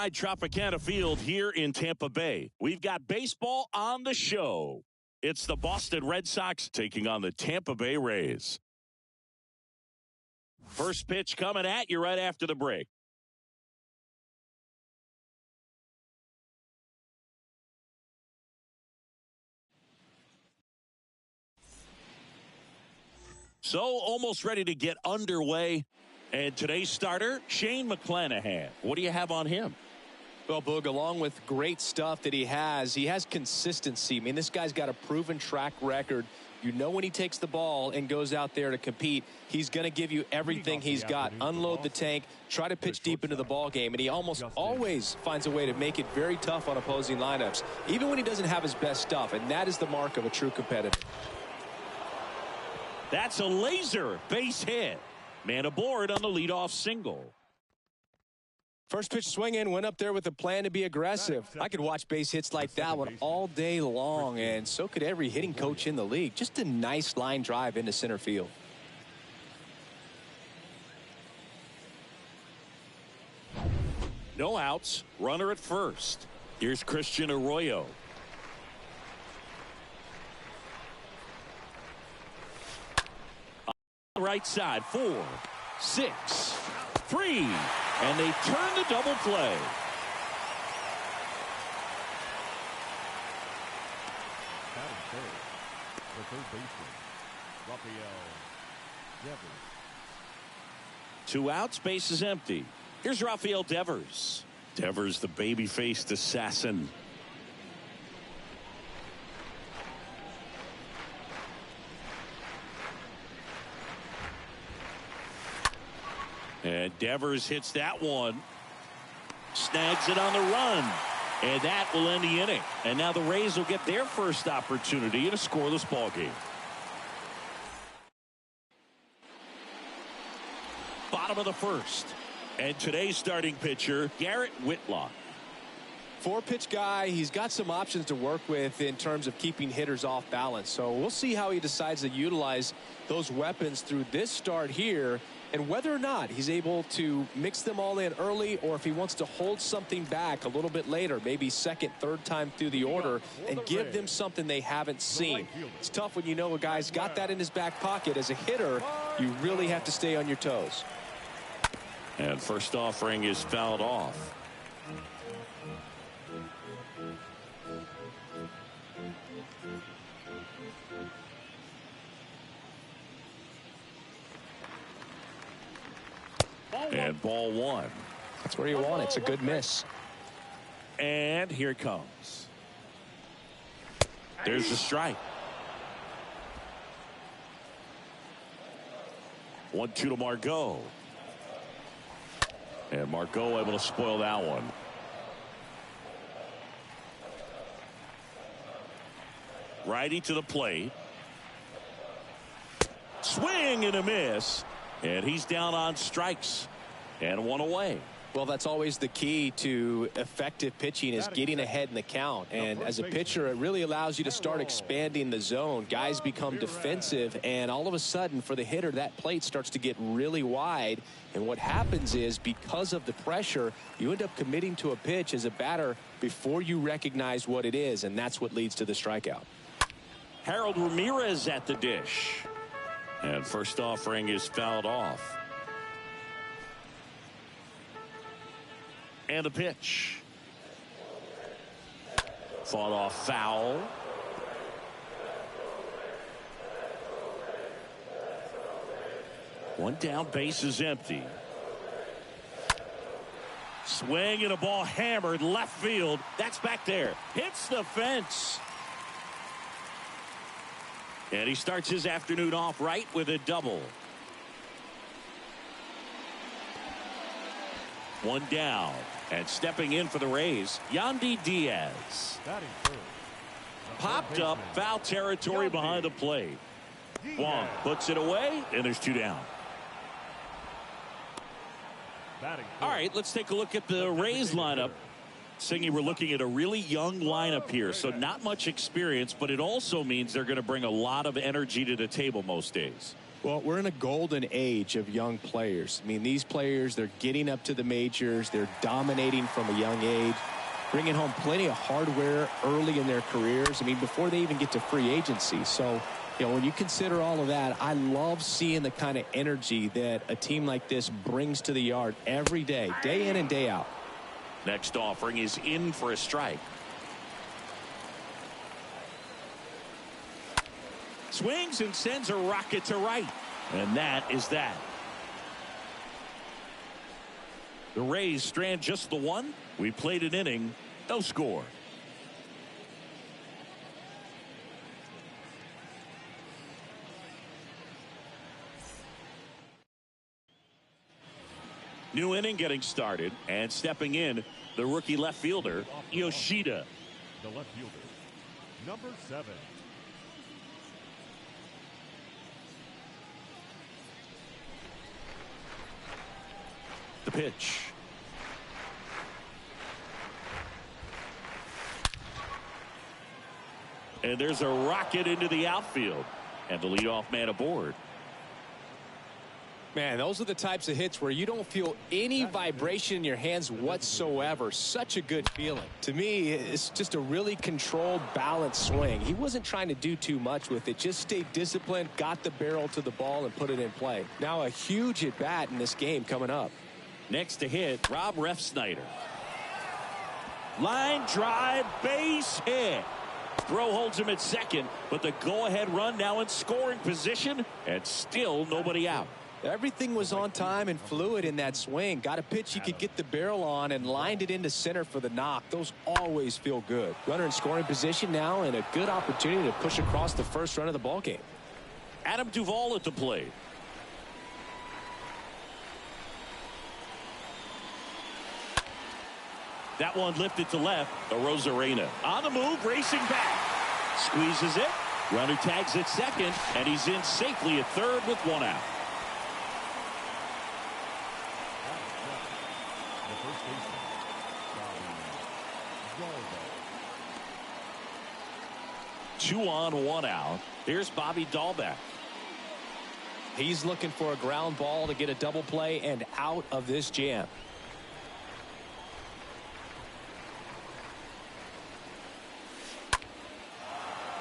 inside Tropicana Field here in Tampa Bay. We've got baseball on the show. It's the Boston Red Sox taking on the Tampa Bay Rays. First pitch coming at you right after the break. So almost ready to get underway. And today's starter, Shane McClanahan. What do you have on him? Well, Boog, along with great stuff that he has consistency. I mean, this guy's got a proven track record. You know when he takes the ball and goes out there to compete, he's going to give you everything he's got. Unload the tank, try to pitch deep into the ball game, and he almost always finds a way to make it very tough on opposing lineups, even when he doesn't have his best stuff, and that is the mark of a true competitor. That's a laser base hit. Man aboard on the leadoff single. First pitch swing in, went up there with a plan to be aggressive. I could watch base hits like that one all day long, and so could every hitting coach in the league. Just a nice line drive into center field. No outs, runner at first. Here's Christian Arroyo. Right side, 4, 6, 3, and they turn the double play. The third baseman, Devers. 2 outs, base is empty. Here's Rafael Devers. Devers, the baby-faced assassin. And Devers hits that one. Snags it on the run. And that will end the inning. And now the Rays will get their first opportunity in a scoreless ball game. Bottom of the first. And today's starting pitcher, Garrett Whitlock. 4-pitch guy. He's got some options to work with in terms of keeping hitters off balance. So we'll see how he decides to utilize those weapons through this start here, and whether or not he's able to mix them all in early, or if he wants to hold something back a little bit later, maybe second, third time through the order, and give them something they haven't seen. It's tough when you know a guy's got that in his back pocket. As a hitter, you really have to stay on your toes. And first offering is fouled off. And ball 1. That's where you want it. It's a good miss. And here it comes. There's the strike. 1-2 to Margot. And Margot able to spoil that one. Righty to the plate. Swing and a miss. And he's down on strikes. And 1 away. Well, that's always the key to effective pitching, is getting ahead in the count. And as a pitcher, it really allows you to start expanding the zone. Guys become defensive, and all of a sudden, for the hitter, that plate starts to get really wide. And what happens is, because of the pressure, you end up committing to a pitch as a batter before you recognize what it is, and that's what leads to the strikeout. Harold Ramirez at the dish. And first offering is fouled off. And a pitch. Fought off foul. One down, base is empty. Swing and a ball hammered left field. That's back there. Hits the fence. And he starts his afternoon off right with a double. 1 down. And stepping in for the Rays, Yandy Diaz. Popped up, foul territory behind the plate. Wong puts it away, and there's 2 down. All right, let's take a look at the Rays lineup. Singy, we're looking at a really young lineup here, so not much experience, but it also means they're going to bring a lot of energy to the table most days. Well, we're in a golden age of young players. I mean, these players, they're getting up to the majors. They're dominating from a young age, bringing home plenty of hardware early in their careers. I mean, before they even get to free agency. So, you know, when you consider all of that, I love seeing the kind of energy that a team like this brings to the yard every day in and day out. Next offering is in for a strike. Swings and sends a rocket to right. And that is that. The Rays strand just the one. We played an inning. No score. New inning getting started. And stepping in, the rookie left fielder, Yoshida. The left fielder, number 7. The pitch. And there's a rocket into the outfield. And the leadoff man aboard. Man, those are the types of hits where you don't feel any vibration in your hands whatsoever. Such a good feeling. To me, it's just a really controlled, balanced swing. He wasn't trying to do too much with it. Just stayed disciplined, got the barrel to the ball, and put it in play. Now a huge at-bat in this game coming up. Next to hit, Rob Refsnyder. Line drive, base hit. Throw holds him at second, but the go-ahead run now in scoring position, and still nobody out. Everything was on time and fluid in that swing. Got a pitch he could get the barrel on and lined it into center for the knock. Those always feel good. Runner in scoring position now and a good opportunity to push across the first run of the ballgame. Adam Duvall at the plate. That one lifted to left. Arozarena on the move, racing back. Squeezes it. Runner tags at second, and he's in safely at third with one out. The first baseman, 2 on, 1 out. Here's Bobby Dahlbeck. He's looking for a ground ball to get a double play and out of this jam.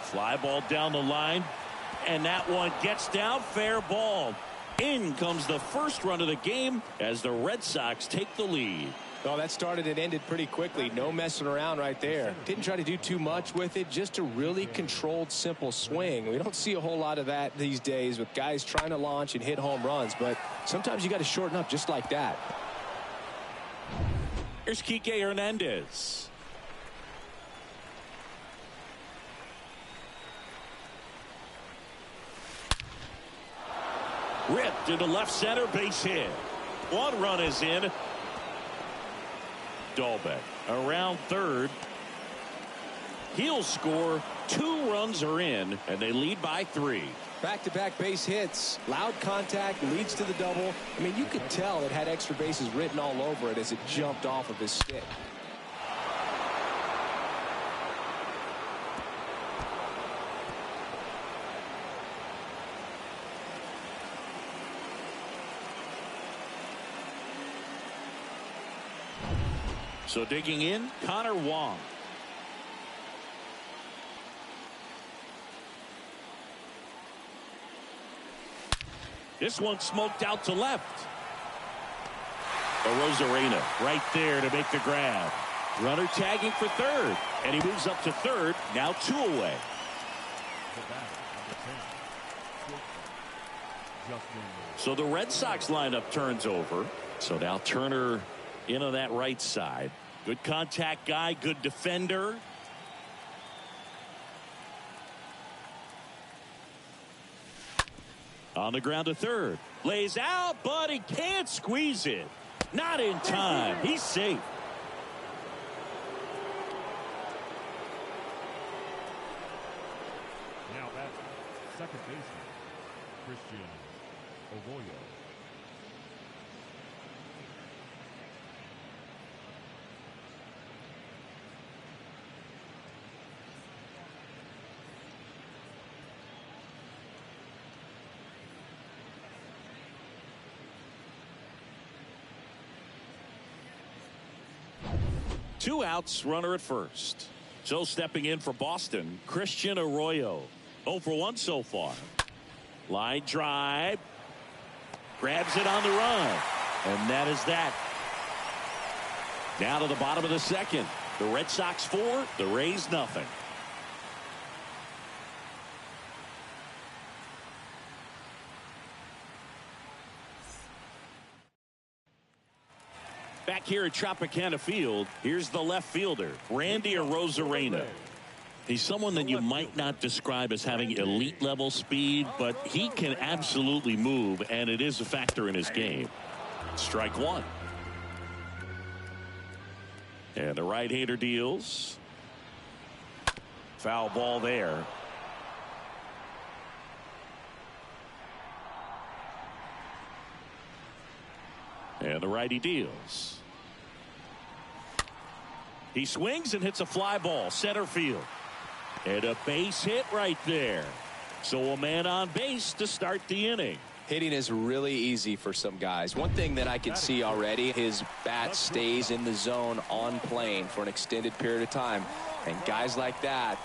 Fly ball down the line, and that one gets down, fair ball. In comes the first run of the game as the Red Sox take the lead. Well, that started and ended pretty quickly. No messing around right there. Didn't try to do too much with it. Just a really controlled, simple swing. We don't see a whole lot of that these days with guys trying to launch and hit home runs, but sometimes you got to shorten up just like that. Here's Kike Hernandez. Ripped into left center, base hit. One run is in. Dahlbeck around third. He'll score. 2 runs are in, and they lead by 3. Back-to-back base hits. Loud contact leads to the double. I mean, you could tell it had extra bases written all over it as it jumped off of his stick. So digging in, Connor Wong. This one smoked out to left. Arozarena right there to make the grab. Runner tagging for third, and he moves up to third. Now 2 away. So the Red Sox lineup turns over. So now Turner in on that right side. Good contact guy, good defender. On the ground to third. Lays out, but he can't squeeze it. Not in time. He's safe. Now at second baseman, Christian Ovoyo. 2 outs, runner at first. So stepping in for Boston, Christian Arroyo. 0 for 1 so far. Line drive. Grabs it on the run. And that is that. Now to the bottom of the second. The Red Sox 4, the Rays nothing. Back here at Tropicana Field, here's the left fielder, Randy Arozarena. He's someone that you might not describe as having elite level speed, but he can absolutely move, and it is a factor in his game. Strike 1. And the right-hander deals. Foul ball there. And the righty deals. He swings and hits a fly ball center field. And a base hit right there. So a man on base to start the inning. Hitting is really easy for some guys. One thing that I can see already, his bat stays in the zone on plane for an extended period of time. And guys like that,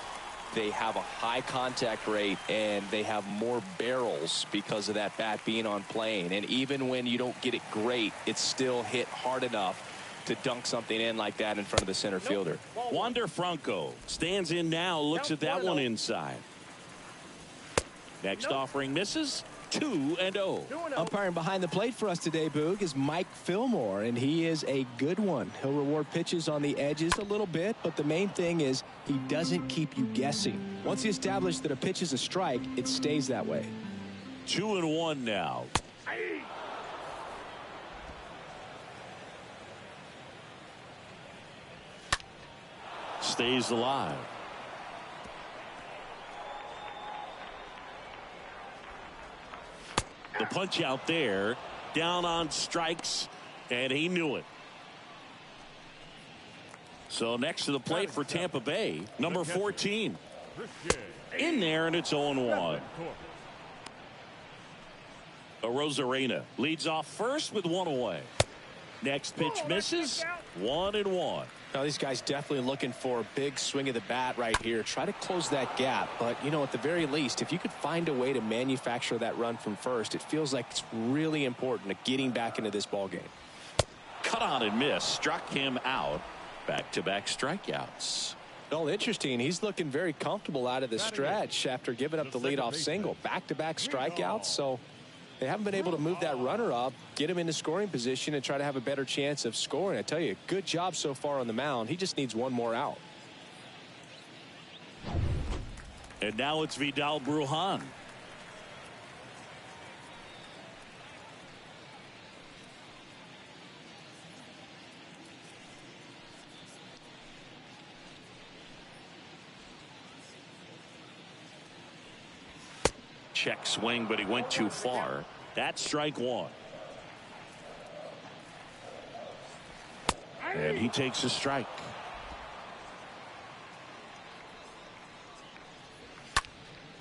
they have a high contact rate and they have more barrels because of that bat being on plane. And even when you don't get it great, it's still hit hard enough to dunk something in like that in front of the center fielder. Wander Franco stands in now, looks at that one inside. Next offering misses. 2-0. Umpiring behind the plate for us today, Boog, is Mike Fillmore, and he is a good one. He'll reward pitches on the edges a little bit, but the main thing is he doesn't keep you guessing. Once he established that a pitch is a strike, it stays that way. 2-1 now. Stays alive. The punch out there, down on strikes, and he knew it. So next to the plate for Tampa Bay, number 14. In there, and it's 0-1. Arozarena leads off first with 1 away. Next pitch misses. 1-1. Now these guys definitely looking for a big swing of the bat right here. Try to close that gap. But, you know, at the very least, if you could find a way to manufacture that run from first, it feels like it's really important to getting back into this ball game. Cut on and miss. Struck him out. Back-to-back strikeouts. Well, interesting. He's looking very comfortable out of the stretch after giving up the leadoff single. Back-to-back strikeouts. So they haven't been able to move that runner up, get him into scoring position, and try to have a better chance of scoring. I tell you, good job so far on the mound. He just needs one more out. And now it's Vidal Brujan. Check swing, but he went too far. That's strike 1. And he takes a strike.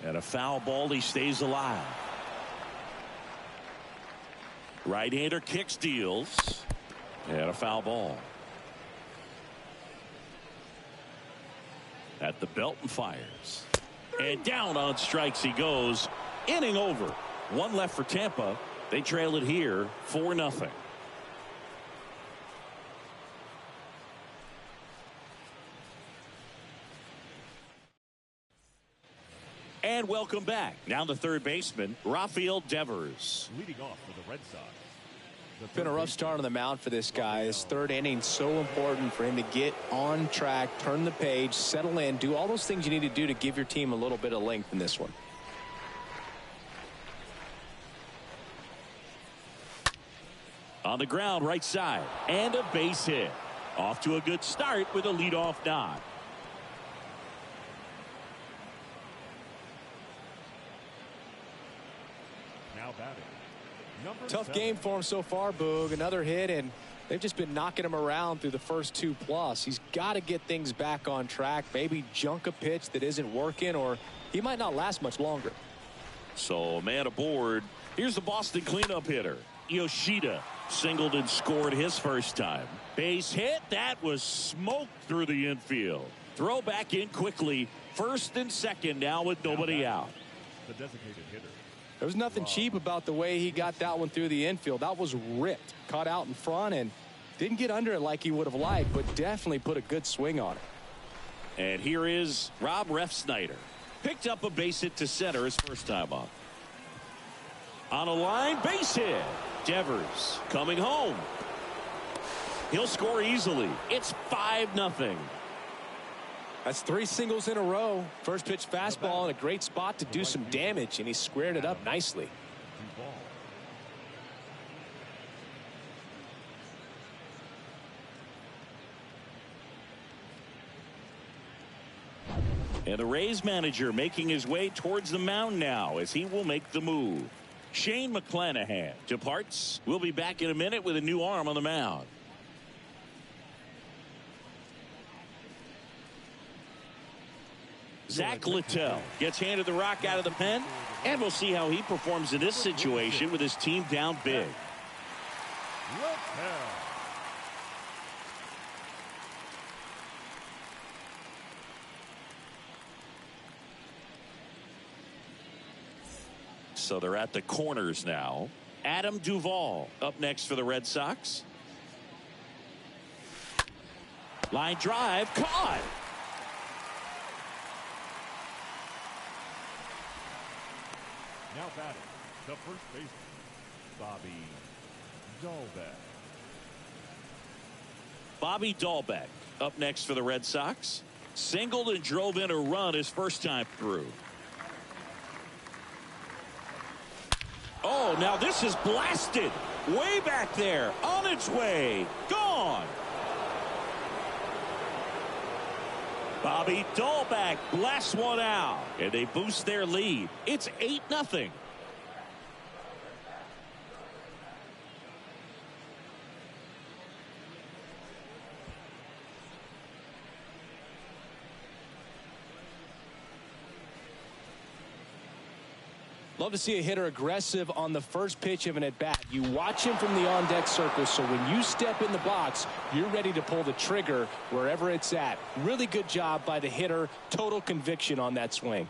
And a foul ball. He stays alive. Right-hander kicks, deals. And a foul ball. At the belt and fires. And down on strikes he goes. Inning over. 1 left for Tampa. They trail it here 4-0. And welcome back. Now the third baseman, Rafael Devers. Leading off for the Red Sox. It's been a rough start on the mound for this guy. His third inning so important for him to get on track, turn the page, settle in, do all those things you need to do to give your team a little bit of length in this one. On the ground, right side, and a base hit. Off to a good start with a leadoff nod. Now batting. Tough game for him so far, Boog. Another hit, and they've just been knocking him around through the first 2+. He's got to get things back on track, maybe junk a pitch that isn't working, or he might not last much longer. So, man aboard. Here's the Boston cleanup hitter, Yoshida. Singled and scored his first time. Base hit. That was smoked through the infield. Throw back in quickly. First and second now with nobody out. The designated hitter. There was nothing cheap about the way he got that one through the infield. That was ripped. Caught out in front and didn't get under it like he would have liked, but definitely put a good swing on it. And here is Rob Refsnyder. Picked up a base hit to center his first time up. On a line, base hit. Devers coming home. He'll score easily. It's 5-0. That's 3 singles in a row. First pitch fastball in a great spot to do some damage, and he squared it up nicely. And the Rays manager making his way towards the mound now as he will make the move. Shane McClanahan departs. We'll be back in a minute with a new arm on the mound. Zach Littell gets handed the rock out of the pen, and we'll see how he performs in this situation with his team down big. So they're at the corners now. Adam Duvall up next for the Red Sox. Line drive caught. Now batting, the first baseman, Bobby Dahlbeck. Bobby Dahlbeck up next for the Red Sox. Singled and drove in a run his first time through. Oh, now this is blasted. Way back there. On its way. Gone. Bobby Dahlbeck blasts one out. And they boost their lead. It's 8-0. Love to see a hitter aggressive on the first pitch of an at-bat. You watch him from the on-deck circle, so when you step in the box, you're ready to pull the trigger wherever it's at. Really good job by the hitter. Total conviction on that swing.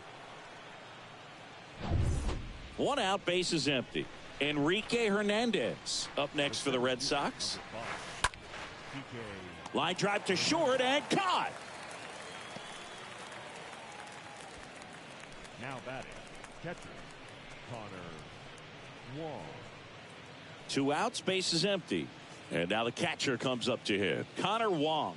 One out, base is empty. Enrique Hernandez up next for the Red Sox. Line drive to short and caught. Now batting, catcher Connor Wong. 2 outs, base is empty. And now the catcher comes up to hit. Connor Wong.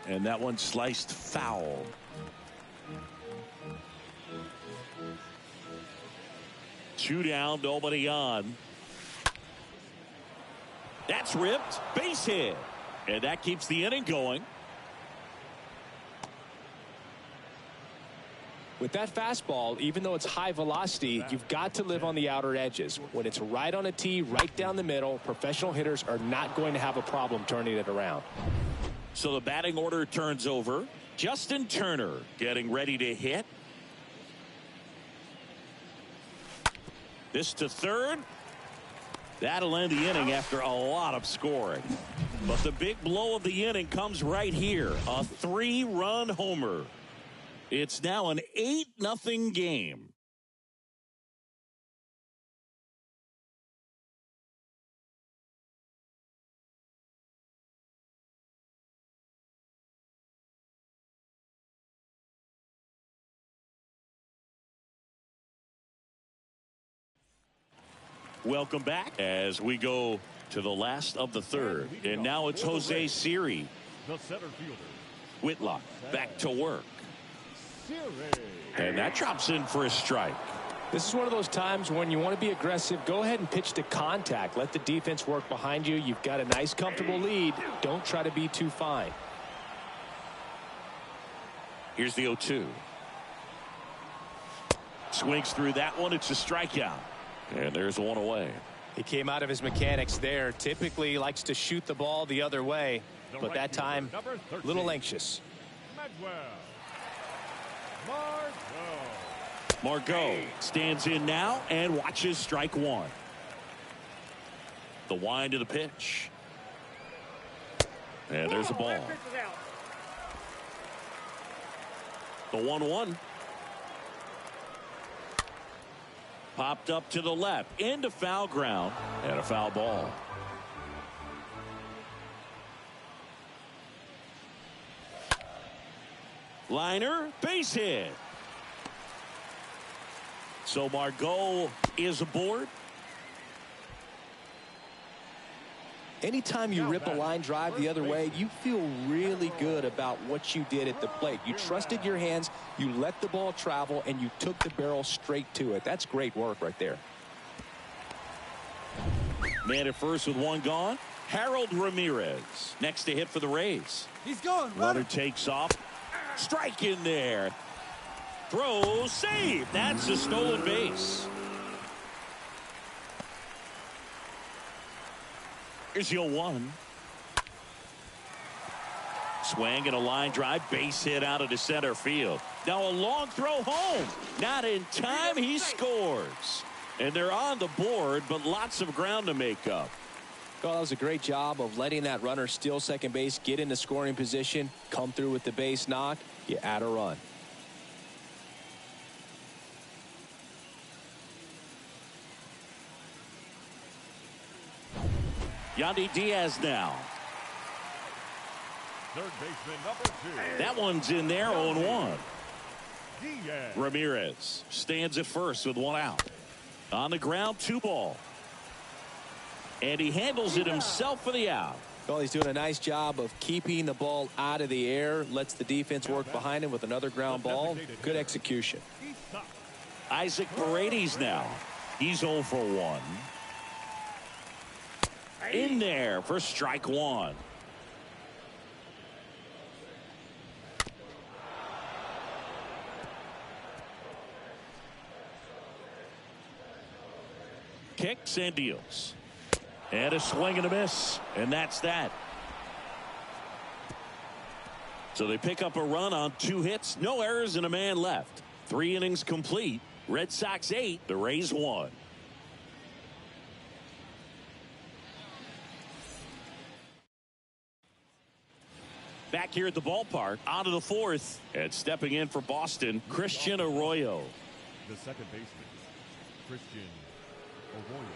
And that one sliced foul. Two down, nobody on. That's ripped. Base hit. And that keeps the inning going. With that fastball, even though it's high velocity, you've got to live on the outer edges. When it's right on a tee, right down the middle, professional hitters are not going to have a problem turning it around. So the batting order turns over. Justin Turner getting ready to hit. This to third. That'll end the inning after a lot of scoring. But the big blow of the inning comes right here. A 3-run homer. It's now an 8-0 game. Welcome back as we go to the last of the third. And now it's Jose Siri. The center fielder, Whitlock back to work. And that drops in for a strike. This is one of those times when you want to be aggressive. Go ahead and pitch to contact. Let the defense work behind you. You've got a nice, comfortable lead. Don't try to be too fine. Here's the 0-2. Swings through that one. It's a strikeout. And there's one away. He came out of his mechanics there. Typically likes to shoot the ball the other way, but that time a little anxious. Margot stands in now and watches strike one. The wind of the pitch. And there's a ball. The 1-1. Popped up to the left into foul ground and a foul ball. Liner, base hit. So Margot is aboard. Anytime you rip a line drive the other way, you feel really good about what you did at the plate. You trusted your hands, you let the ball travel, and you took the barrel straight to it. That's great work right there. Man at first with one gone. Harold Ramirez next to hit for the Rays. He's going. Runner takes off. Strike in there. Throw, save. That's a stolen base. Here's your 1. Swing and a line drive, base hit out of the center field. Now a long throw home. Not in time, he scores. And they're on the board, but lots of ground to make up. Well, that was a great job of letting that runner steal second base, get into scoring position, come through with the base knock. You add a run. Yandy Diaz now. Third baseman number 2. That one's in there, 0-1. Diaz. Ramirez stands at first with one out. On the ground, 2 ball. And he handles it himself for the out. Well, he's doing a nice job of keeping the ball out of the air, lets the defense work behind him with another ground ball. Good execution. Isaac Paredes now. He's 0 for 1. In there for strike 1. Kicks and deals. And a swing and a miss. And that's that. So they pick up a run on 2 hits. No errors and a man left. 3 innings complete. Red Sox 8. The Rays 1. Back here at the ballpark, on to the 4th. And stepping in for Boston, Christian Arroyo. The second baseman, Christian Arroyo.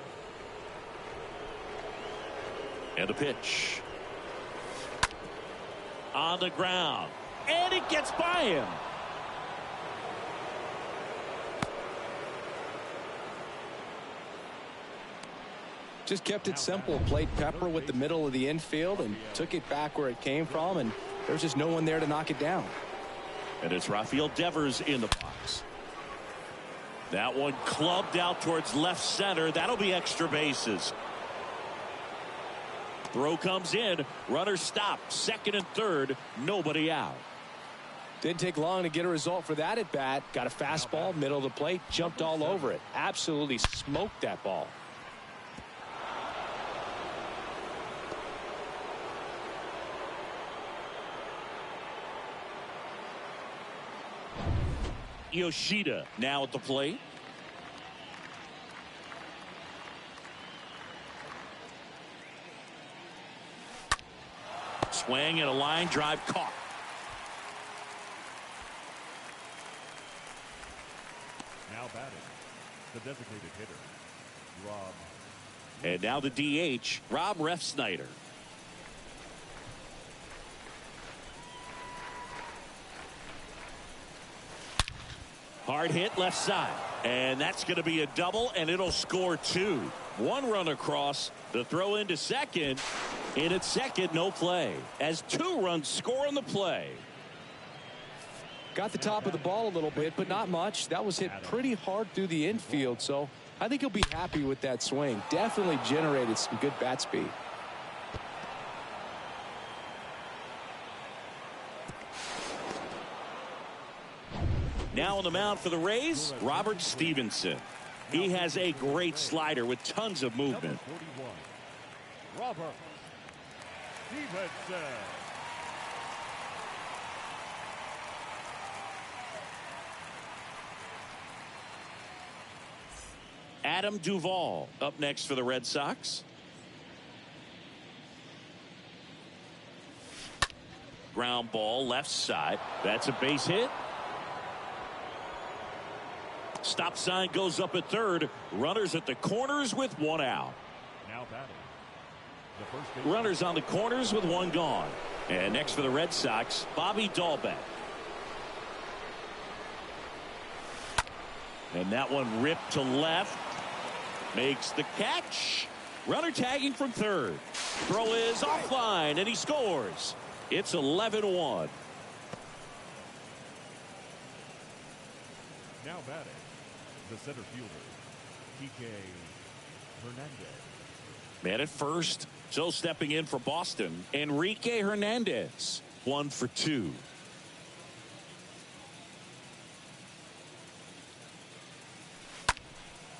And the pitch. On the ground. And it gets by him. Just kept it simple. Played pepper with the middle of the infield and took it back where it came from. And there's just no one there to knock it down. And it's Rafael Devers in the box. That one clubbed out towards left center. That'll be extra bases. Throw comes in. Runner stopped. Second and third. Nobody out. Didn't take long to get a result for that at bat. Got a fastball, middle of the plate, jumped all over it. Absolutely smoked that ball. Yoshida now at the plate. Swing and a line drive caught. Now batting, the designated hitter, Rob. And now the DH, Rob Refsnyder. Hard hit left side. And that's going to be a double, and it'll score 2. 1 run across. The throw into second. In at second, no play. As 2 runs score on the play. Got the top of the ball a little bit, but not much. That was hit pretty hard through the infield, so I think he'll be happy with that swing. Definitely generated some good bat speed. Now on the mound for the Rays, Robert Stevenson. He has a great slider with tons of movement. Number 41, Robert Stevenson. Adam Duvall up next for the Red Sox. Ground ball left side. That's a base hit. Stop sign goes up at third. Runners at the corners with one out. Now batting. The first base. Runners on the corners with one gone. And next for the Red Sox, Bobby Dahlbeck. And that one ripped to left. Makes the catch. Runner tagging from third. Throw is offline, and he scores. It's 11-1. Now batting. The center fielder, PK Hernandez. Man at first. So stepping in for Boston, Enrique Hernandez. 1 for 2.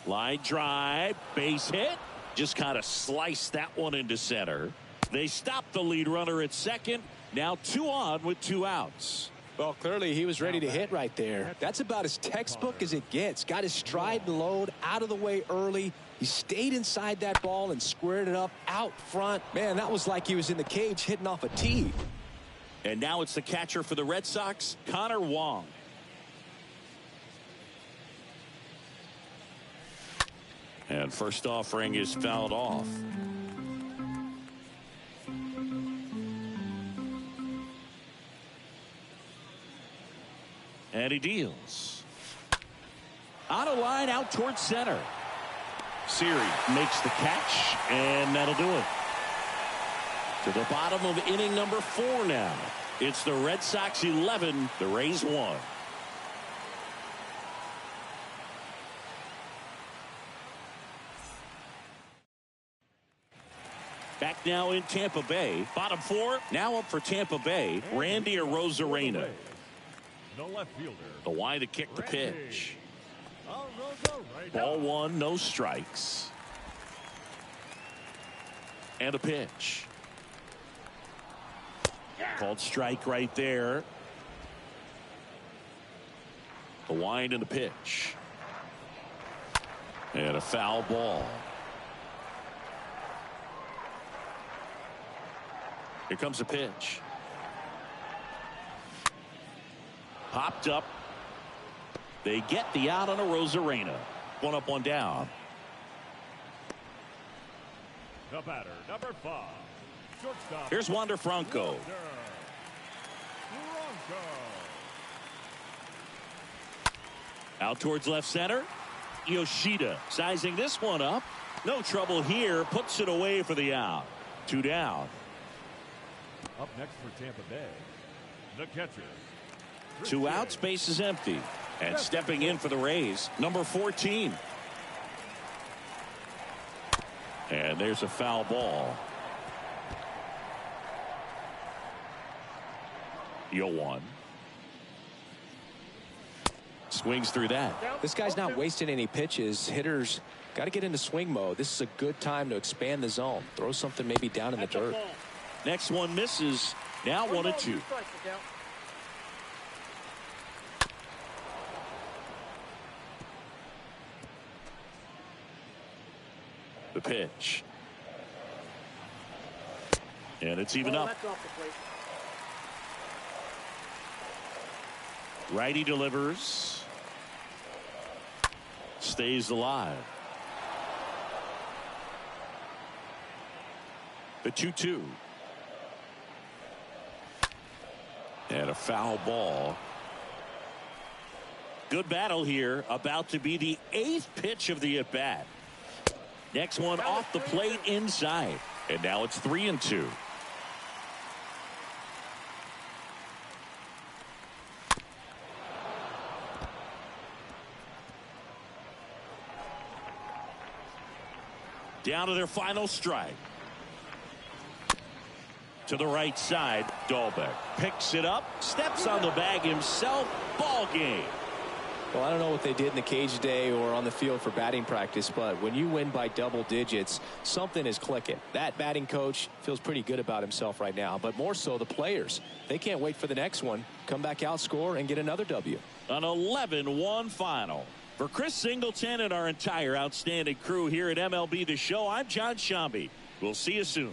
Line drive, base hit. Just kind of sliced that one into center. They stopped the lead runner at second. Now 2 on with 2 outs. Well, clearly he was ready to hit right there. That's about as textbook as it gets. Got his stride and load out of the way early. He stayed inside that ball and squared it up out front. Man, that was like he was in the cage hitting off a tee. And now it's the catcher for the Red Sox, Connor Wong. And first offering is fouled off. And he deals. On a line out towards center. Siri makes the catch, and that'll do it. To the bottom of inning number 4 now. It's the Red Sox 11, the Rays 1. Back now in Tampa Bay. Bottom 4 now up for Tampa Bay. Randy Arozarena. The left fielder. The wide to kick the pitch. Ball 1, no strikes. And a pitch. Called strike right there. The wind and the pitch. And a foul ball. Here comes a pitch. Popped up. They get the out on a Arozarena. 1 up, 1 down. The batter, number 5. Shortstop. Here's Wander Franco. Out towards left center. Yoshida sizing this one up. No trouble here. Puts it away for the out. 2 down. Up next for Tampa Bay, the catcher. 2 outs, base is empty. And stepping in for the Rays, number 14. And there's a foul ball. Yoan. Swings through that. This guy's not wasting any pitches. Hitters got to get into swing mode. This is a good time to expand the zone. Throw something maybe down in the dirt. Next one misses. Now 1-2. The pitch. And it's even up. Righty delivers. Stays alive. The 2-2. And a foul ball. Good battle here. About to be the 8th pitch of the at-bat. Next one off the plate inside. And now it's 3-2. Down to their final strike. To the right side, Dahlbeck picks it up, steps on the bag himself. Ball game. Well, I don't know what they did in the cage today or on the field for batting practice, but when you win by double digits, something is clicking. That batting coach feels pretty good about himself right now, but more so the players. They can't wait for the next one. Come back out, score, and get another W. An 11-1 final. For Chris Singleton and our entire outstanding crew here at MLB The Show, I'm John Shambi. We'll see you soon.